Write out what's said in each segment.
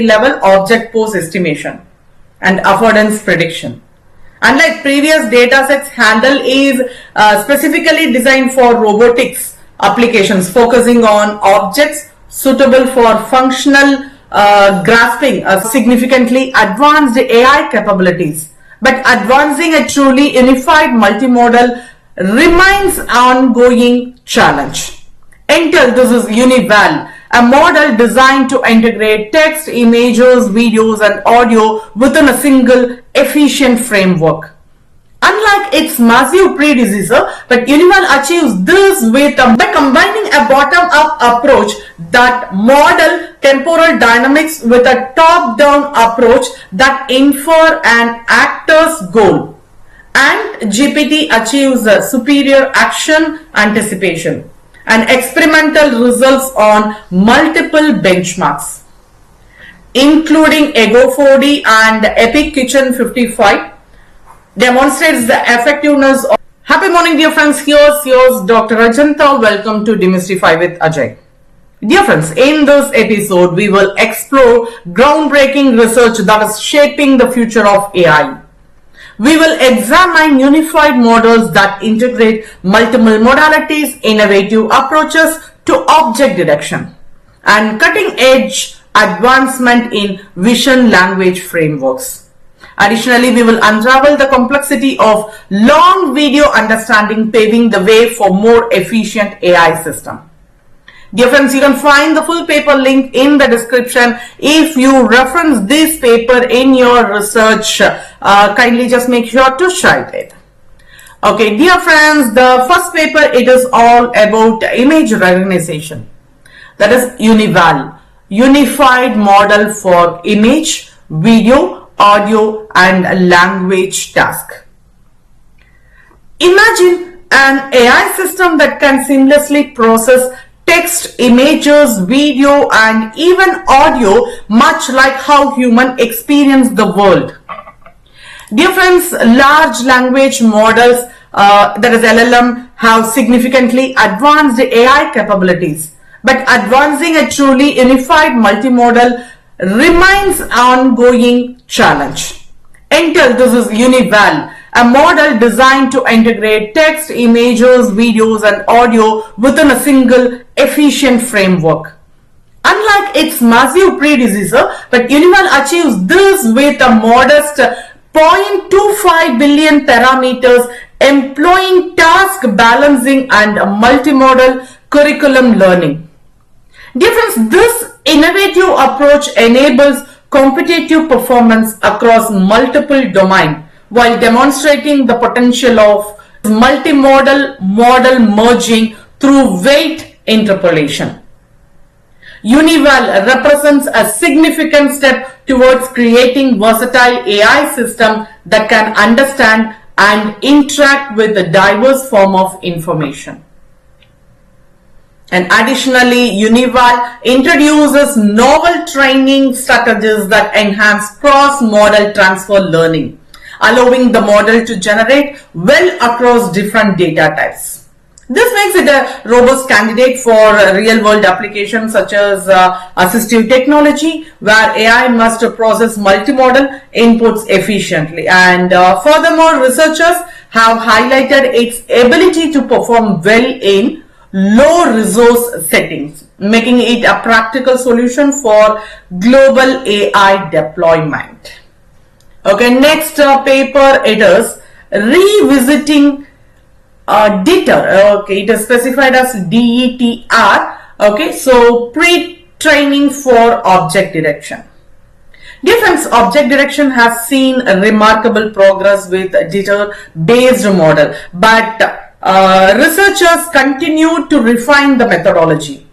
level object pose estimation and affordance prediction. Unlike previous datasets, HANDAL is specifically designed for robotics applications, focusing on objects suitable for functional grasping significantly advanced AI capabilities. But advancing a truly unified multimodal remains an ongoing challenge. Enter, this is UniVal, a model designed to integrate text, images, videos, and audio within a single efficient framework. Unlike its massive predecessor, but UniVal achieves this by combining a bottom-up approach that model temporal dynamics with a top-down approach that infer an actor's goal. AntGPT achieves a superior action anticipation and experimental results on multiple benchmarks, including Ego 4D and Epic Kitchen 55, demonstrates the effectiveness of. Happy morning, dear friends. Here's Dr. Ajay. Welcome to Demystify with Ajay. Dear friends, in this episode, we will explore groundbreaking research that is shaping the future of AI. We will examine unified models that integrate multiple modalities, innovative approaches to object detection, and cutting-edge advancement in vision language frameworks. Additionally, we will unravel the complexity of long video understanding, paving the way for more efficient AI system. Dear friends, you can find the full paper link in the description. If you reference this paper in your research, kindly just make sure to cite it. Okay, dear friends, the first paper, it is all about image recognition. That is UniVal, Unified Model for Image, Video, Audio, and Language Task. Imagine an AI system that can seamlessly process text, images, video, and even audio, much like how humans experience the world. Dear friends, large language models, that is LLM, have significantly advanced AI capabilities. But advancing a truly unified multimodal remains an ongoing challenge. Enter, this is UniVal, a model designed to integrate text, images, videos, and audio within a single efficient framework. Unlike its massive predecessor, but UniVal achieves this with a modest 0.25 billion parameters, employing task balancing and multimodal curriculum learning. Dear friends, this innovative approach enables competitive performance across multiple domains while demonstrating the potential of multimodal model merging through weight interpolation. UniVal represents a significant step towards creating versatile AI system that can understand and interact with a diverse form of information. And additionally, UniVal introduces novel training strategies that enhance cross-model transfer learning, allowing the model to generate well across different data types. This makes it a robust candidate for real-world applications such as assistive technology, where AI must process multimodal inputs efficiently. And furthermore, researchers have highlighted its ability to perform well in low-resource settings, making it a practical solution for global AI deployment. Okay, next paper, it is revisiting DETR. Okay, it is specified as DETR. Okay, so pre-training for object detection. Dear friends, object detection has seen remarkable progress with DETR-based model, but researchers continue to refine the methodology.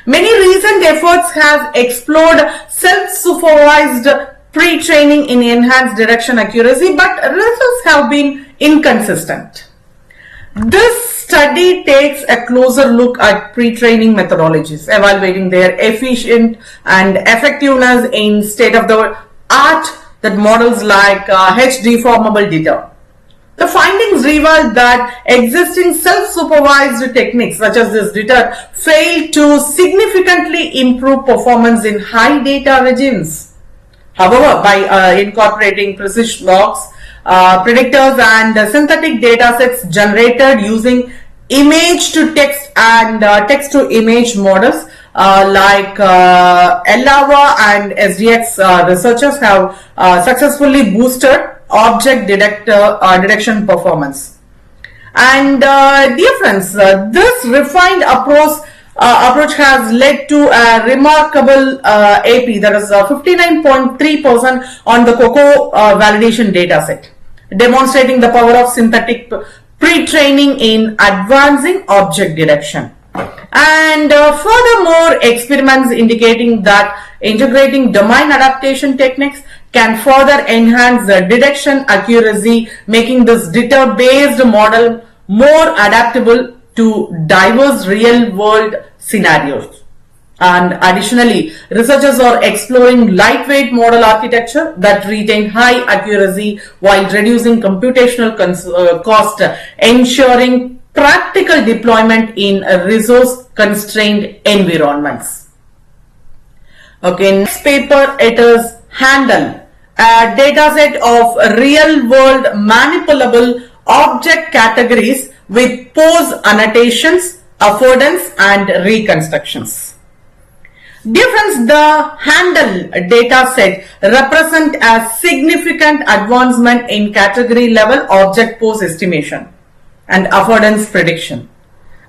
Many recent efforts have explored self-supervised pre-training in enhanced detection accuracy, but results have been inconsistent. This study takes a closer look at pre-training methodologies, evaluating their efficient and effectiveness in state-of-the-art that models like H-deformable DETR. The findings revealed that existing self-supervised techniques such as this DETR fail to significantly improve performance in high data regimes. However, by incorporating precision logs, predictors and synthetic data sets generated using image to text and text to image models like LLaVA and SDX, researchers have successfully boosted object detection performance. And dear friends, this refined approach has led to a remarkable AP, that is 59.3% on the COCO validation dataset, demonstrating the power of synthetic pre-training in advancing object detection. And furthermore, experiments indicating that integrating domain adaptation techniques can further enhance the detection accuracy, making this DETR-based model more adaptable to diverse real-world scenarios. And additionally, researchers are exploring lightweight model architecture that retain high accuracy while reducing computational cost, ensuring practical deployment in resource-constrained environments. Okay, next paper, it is HANDAL, a dataset of real-world manipulable object categories with pose annotations, affordances, and reconstructions. Dear friends, the HANDAL dataset represents a significant advancement in category-level object pose estimation and affordance prediction.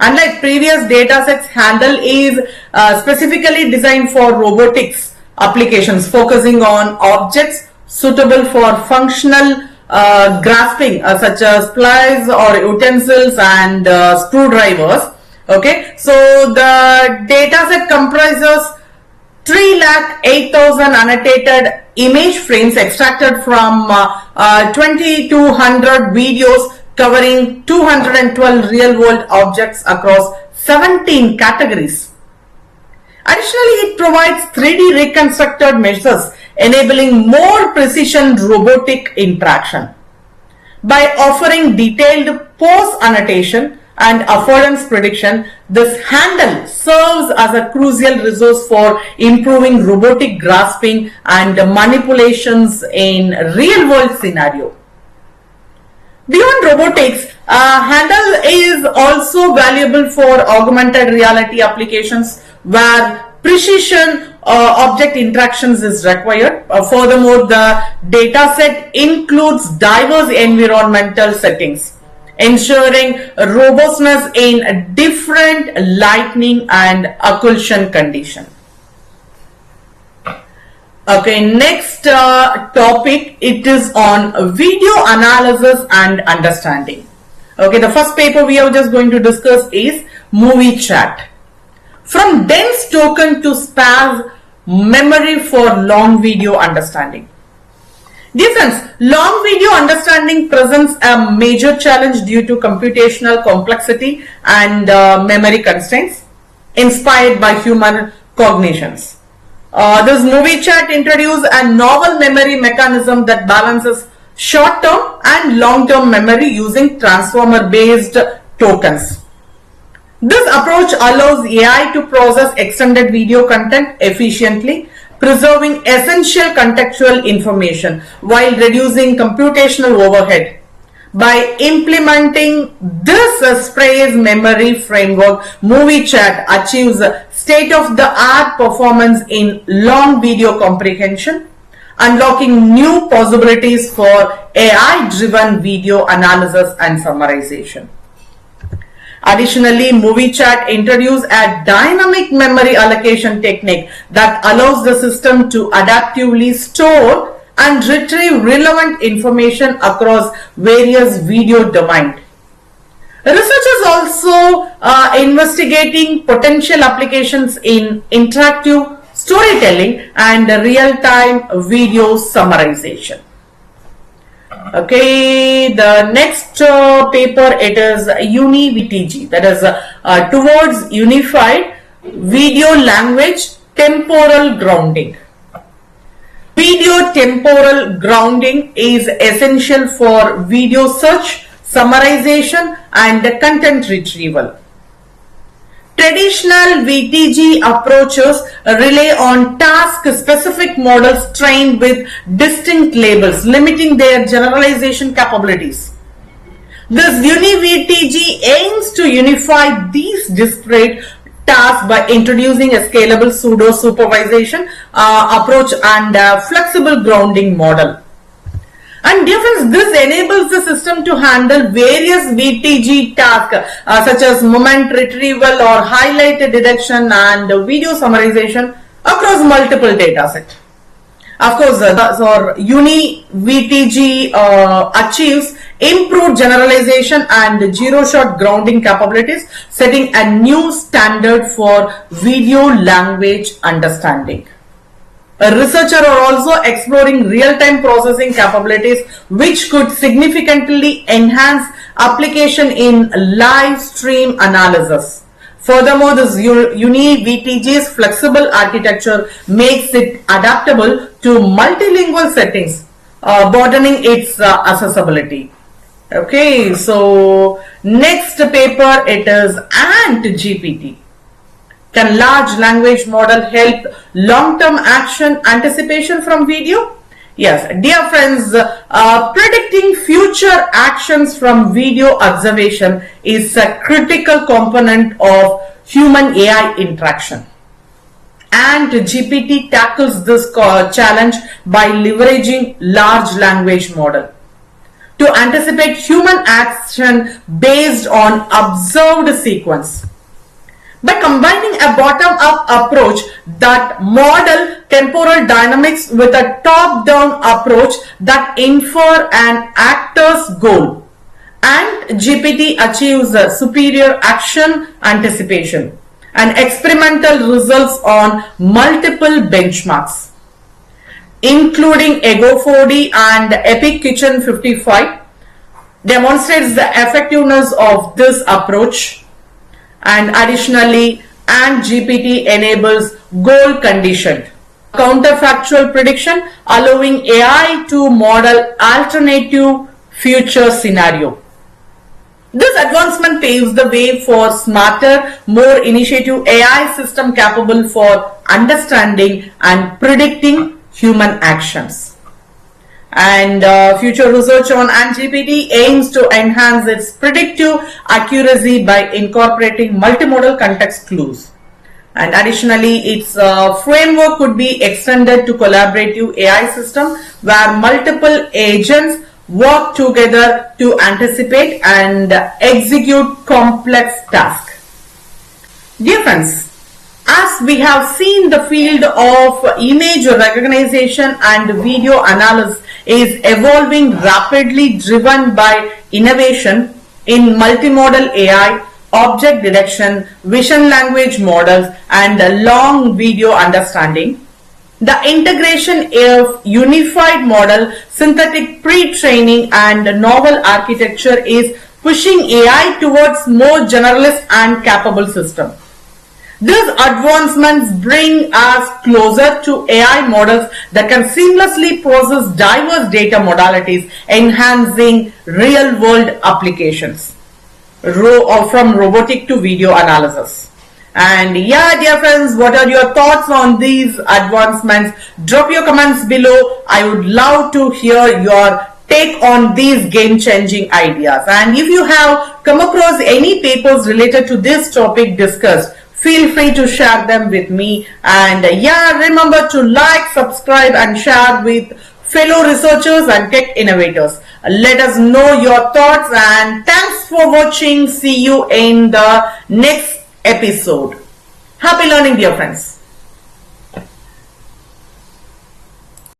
Unlike previous datasets, HANDAL is specifically designed for robotics applications, focusing on objects suitable for functional grasping, such as pliers or utensils and screwdrivers. Okay, so the dataset comprises 308,000 annotated image frames extracted from 2,200 videos covering 212 real-world objects across 17 categories. Additionally, it provides 3D reconstructed measures, enabling more precision robotic interaction. By offering detailed pose annotation and affordance prediction, this HANDAL serves as a crucial resource for improving robotic grasping and manipulations in real-world scenario. Beyond robotics, HANDAL is also valuable for augmented reality applications where precision object interactions is required. Furthermore, the dataset includes diverse environmental settings, ensuring robustness in different lighting and occlusion conditions. Okay, next topic, it is on video analysis and understanding. Okay, the first paper we are just going to discuss is MovieChat. From dense token to sparse memory for long video understanding. Dear friends, long video understanding presents a major challenge due to computational complexity and memory constraints inspired by human cognitions. This MovieChat introduced a novel memory mechanism that balances short-term and long-term memory using transformer-based tokens. This approach allows AI to process extended video content efficiently, preserving essential contextual information while reducing computational overhead. By implementing this Sparse memory framework, MovieChat achieves state-of-the-art performance in long video comprehension, unlocking new possibilities for AI-driven video analysis and summarization. Additionally, MovieChat introduced a dynamic memory allocation technique that allows the system to adaptively store and retrieve relevant information across various video domains. Researchers also investigating potential applications in interactive storytelling and real-time video summarization. Okay, the next paper, it is UniVTG, that is towards unified video language temporal grounding. Video temporal grounding is essential for video search summarization, and content retrieval. Traditional VTG approaches rely on task-specific models trained with distinct labels, limiting their generalization capabilities. This UniVTG aims to unify these disparate tasks by introducing a scalable pseudo-supervision approach and a flexible grounding model. And dear friends, this enables the system to handle various VTG tasks such as moment retrieval or highlight detection and video summarization across multiple datasets. Of course, UniVTG achieves improved generalization and zero-shot grounding capabilities, setting a new standard for video language understanding. Researchers are also exploring real-time processing capabilities, which could significantly enhance application in live stream analysis. Furthermore, this UniVTG's flexible architecture makes it adaptable to multilingual settings, broadening its accessibility. Okay, so next paper, it is AntGPT. Can large language model help long-term action anticipation from video? Yes, dear friends, predicting future actions from video observation is a critical component of human-AI interaction. AntGPT tackles this challenge by leveraging large language model to anticipate human action based on observed sequence. By combining a bottom-up approach that model temporal dynamics with a top-down approach that infer an actor's goal, AntGPT achieves a superior action anticipation and experimental results on multiple benchmarks, including Ego4D and Epic Kitchen 55, demonstrates the effectiveness of this approach. And additionally, AntGPT enables goal-conditioned counterfactual prediction, allowing AI to model alternative future scenario. This advancement paves the way for smarter, more initiative AI system capable for understanding and predicting human actions. And future research on AntGPT aims to enhance its predictive accuracy by incorporating multimodal context clues. And additionally, its framework could be extended to collaborative AI system where multiple agents work together to anticipate and execute complex tasks. Dear friends, as we have seen, the field of image recognition and video analysis is evolving rapidly, driven by innovation in multimodal AI, object detection, vision language models, and long video understanding. The integration of unified model, synthetic pre-training, and novel architecture is pushing AI towards more generalist and capable system. These advancements bring us closer to AI models that can seamlessly process diverse data modalities, enhancing real-world applications, from robotic to video analysis. And yeah, dear friends, what are your thoughts on these advancements? Drop your comments below. I would love to hear your take on these game-changing ideas. And if you have come across any papers related to this topic discussed, feel free to share them with me. And yeah, remember to like, subscribe, and share with fellow researchers and tech innovators. Let us know your thoughts, and thanks for watching. See you in the next episode. Happy learning, dear friends.